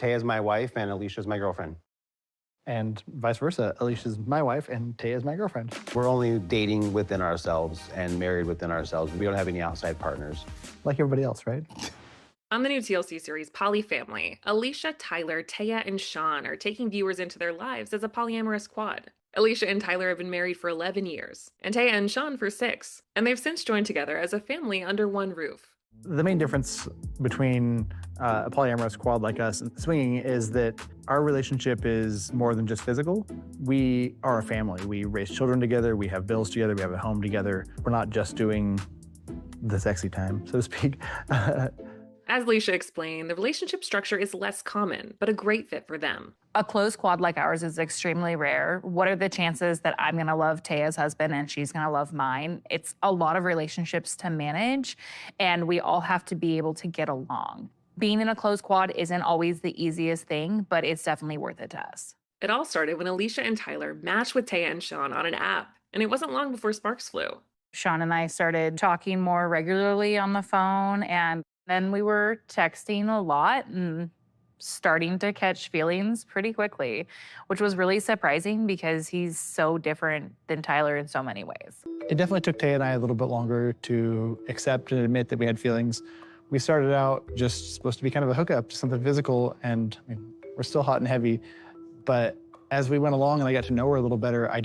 Taya's my wife and Alicia's my girlfriend. And vice versa. Alicia's my wife and Taya's my girlfriend. We're only dating within ourselves and married within ourselves. We don't have any outside partners. Like everybody else, right? On the new TLC series Polyfamily, Alysia, Tyler, Taya, and Sean are taking viewers into their lives as a polyamorous quad. Alysia and Tyler have been married for 11 years, and Taya and Sean for 6, and they've since joined together as a family under one roof. The main difference between a polyamorous quad like us and swinging is that our relationship is more than just physical. We are a family. We raise children together, we have bills together, we have a home together. We're not just doing the sexy time, so to speak. As Alysia explained, the relationship structure is less common, but a great fit for them. A close quad like ours is extremely rare. What are the chances that I'm gonna love Taya's husband and she's gonna love mine? It's a lot of relationships to manage, and we all have to be able to get along. Being in a close quad isn't always the easiest thing, but it's definitely worth it to us. It all started when Alysia and Tyler matched with Taya and Sean on an app, and it wasn't long before sparks flew. Sean and I started talking more regularly on the phone, and then we were texting a lot and starting to catch feelings pretty quickly, which was really surprising because he's so different than Tyler in so many ways. It definitely took Taya and I a little bit longer to accept and admit that we had feelings. We started out just supposed to be kind of a hookup, something physical, and I mean, we're still hot and heavy. But as we went along and I got to know her a little better, I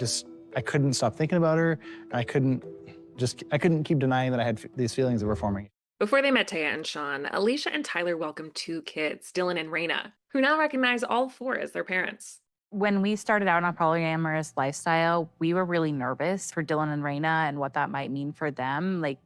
couldn't stop thinking about her, and I couldn't keep denying that I had these feelings that were forming. Before they met Taya and Sean, Alysia and Tyler welcomed 2 kids, Dylan and Raina, who now recognize all 4 as their parents. When we started out on a polyamorous lifestyle, we were really nervous for Dylan and Raina and what that might mean for them. Like,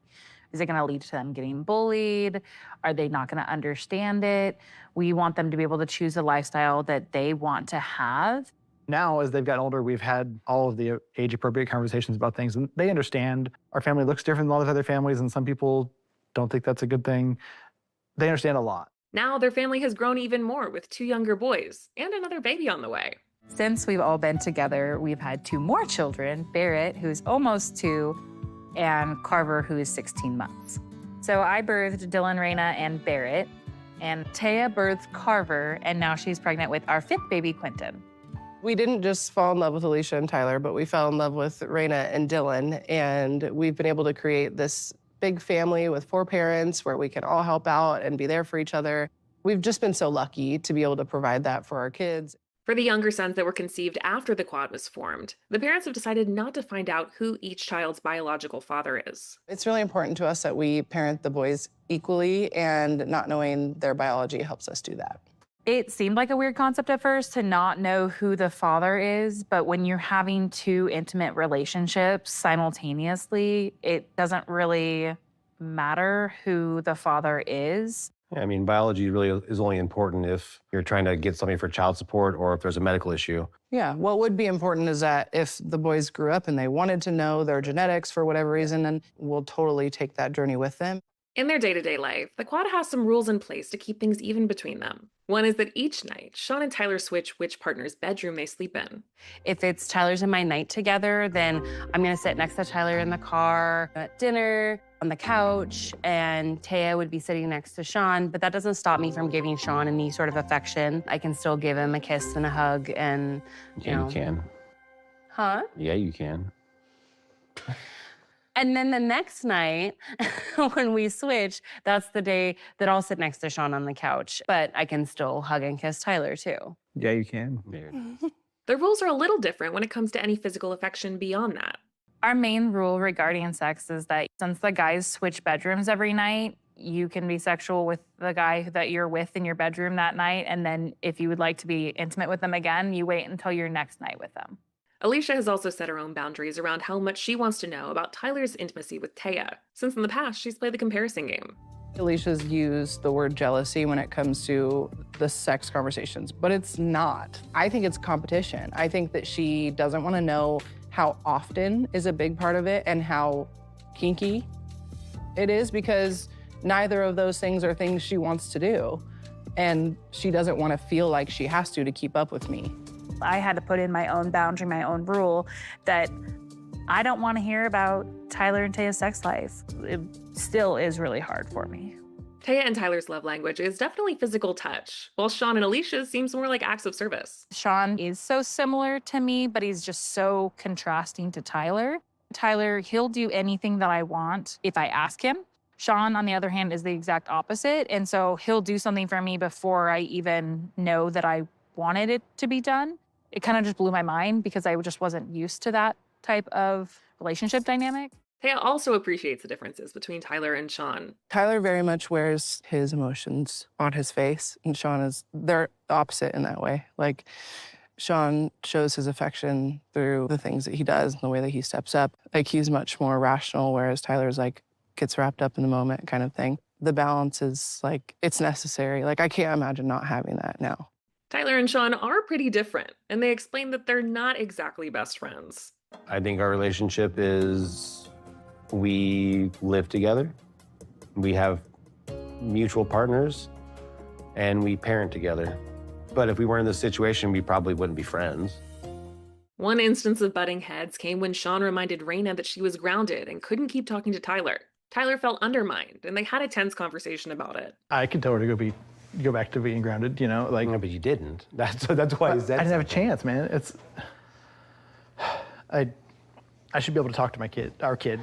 is it gonna lead to them getting bullied? Are they not gonna understand it? We want them to be able to choose a lifestyle that they want to have. Now, as they've gotten older, we've had all of the age-appropriate conversations about things, and they understand our family looks different than a lot of other families, and some people don't think that's a good thing. They understand a lot. Now their family has grown even more with 2 younger boys and another baby on the way. Since we've all been together, we've had 2 more children, Barrett, who's almost 2, and Carver, who is 16 months. So I birthed Dylan, Raina, and Barrett, and Taya birthed Carver, and now she's pregnant with our 5th baby, Quinton. We didn't just fall in love with Alysia and Tyler, but we fell in love with Raina and Dylan, and we've been able to create this big family with 4 parents where we can all help out and be there for each other. We've just been so lucky to be able to provide that for our kids. For the younger sons that were conceived after the quad was formed, the parents have decided not to find out who each child's biological father is. It's really important to us that we parent the boys equally, and not knowing their biology helps us do that. It seemed like a weird concept at first to not know who the father is, but when you're having 2 intimate relationships simultaneously, it doesn't really matter who the father is. Yeah, I mean, biology really is only important if you're trying to get something for child support or if there's a medical issue. Yeah, what would be important is that if the boys grew up and they wanted to know their genetics for whatever reason, then we'll totally take that journey with them. In their day-to-day life, the quad has some rules in place to keep things even between them. One is that each night, Sean and Tyler switch which partner's bedroom they sleep in. If it's Tyler's and my night together, then I'm gonna sit next to Tyler in the car, at dinner, on the couch, and Taya would be sitting next to Sean, but that doesn't stop me from giving Sean any sort of affection. I can still give him a kiss and a hug, and you know. You can. Huh? Yeah, you can. And then the next night, when we switch, that's the day that I'll sit next to Sean on the couch. But I can still hug and kiss Tyler, too. Yeah, you can. Their rules are a little different when it comes to any physical affection beyond that. Our main rule regarding sex is that since the guys switch bedrooms every night, you can be sexual with the guy that you're with in your bedroom that night. And then if you would like to be intimate with them again, you wait until your next night with them. Alysia has also set her own boundaries around how much she wants to know about Tyler's intimacy with Taya, since in the past she's played the comparison game. Alicia's used the word jealousy when it comes to the sex conversations, but it's not. I think it's competition. I think that she doesn't want to know how often is a big part of it and how kinky it is, because neither of those things are things she wants to do. And she doesn't want to feel like she has to keep up with me. I had to put in my own boundary, my own rule, that I don't want to hear about Tyler and Taya's sex life. It still is really hard for me. Taya and Tyler's love language is definitely physical touch, while Sean and Alicia's seems more like acts of service. Sean is so similar to me, but he's just so contrasting to Tyler. Tyler, he'll do anything that I want if I ask him. Sean, on the other hand, is the exact opposite. And so he'll do something for me before I even know that I wanted it to be done. It kind of just blew my mind because I just wasn't used to that type of relationship dynamic. Taya also appreciates the differences between Tyler and Sean. Tyler very much wears his emotions on his face, and Sean is, they're opposite in that way. Like, Sean shows his affection through the things that he does and the way that he steps up. Like, he's much more rational, whereas Tyler's like, gets wrapped up in the moment kind of thing. The balance is like, it's necessary. Like, I can't imagine not having that now. Tyler and Sean are pretty different, and they explain that they're not exactly best friends. I think our relationship is we live together, we have mutual partners, and we parent together. But if we weren't in this situation, we probably wouldn't be friends. One instance of butting heads came when Sean reminded Raina that she was grounded and couldn't keep talking to Tyler. Tyler felt undermined, and they had a tense conversation about it. I could tell her to go back to being grounded, you know, like. No, but you didn't. That's why he said I didn't have a something. chance, man. It's. I should be able to talk to our kid.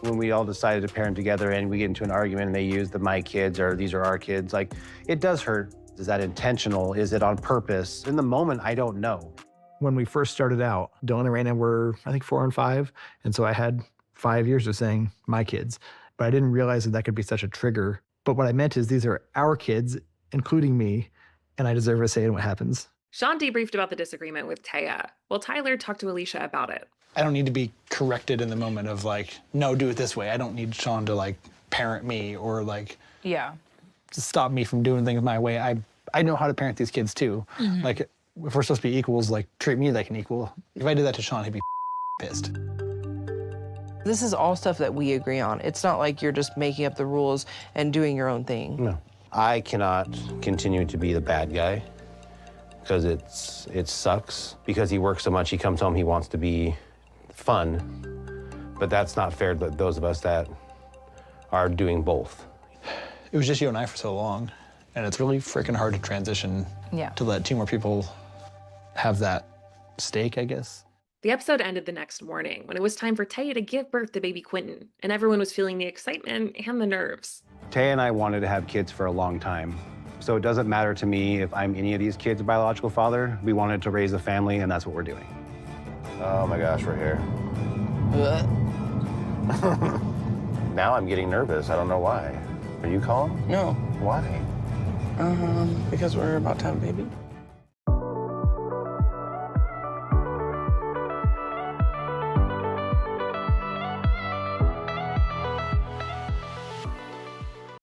When we all decided to parent together and we get into an argument and they use the my kids or these are our kids, like, it does hurt. Is that intentional? Is it on purpose? In the moment, I don't know. When we first started out, Dylan and Raina were, I think, 4 and 5. And so I had 5 years of saying my kids, but I didn't realize that could be such a trigger. But what I meant is these are our kids, including me, and I deserve a say in what happens. Sean debriefed about the disagreement with Taya, while Tyler talked to Alysia about it. I don't need to be corrected in the moment of like, no, do it this way. I don't need Sean to like parent me or like Yeah. to stop me from doing things my way. I know how to parent these kids too. Like, if we're supposed to be equals, like, treat me like an equal. If I did that to Sean, he'd be pissed. This is all stuff that we agree on. It's not like you're just making up the rules and doing your own thing. No. I cannot continue to be the bad guy because it sucks. Because he works so much, he comes home, he wants to be fun. But that's not fair to those of us that are doing both. It was just you and I for so long, and it's really freaking hard to transition to let 2 more people have that stake, I guess. The episode ended the next morning when it was time for Taya to give birth to baby Quinton, and everyone was feeling the excitement and the nerves. Taya and I wanted to have kids for a long time. So it doesn't matter to me if I'm any of these kids' biological father. We wanted to raise a family, and that's what we're doing. Oh my gosh, we're here. Now I'm getting nervous. I don't know why. Are you calm? No, Why? because we're about to have a baby.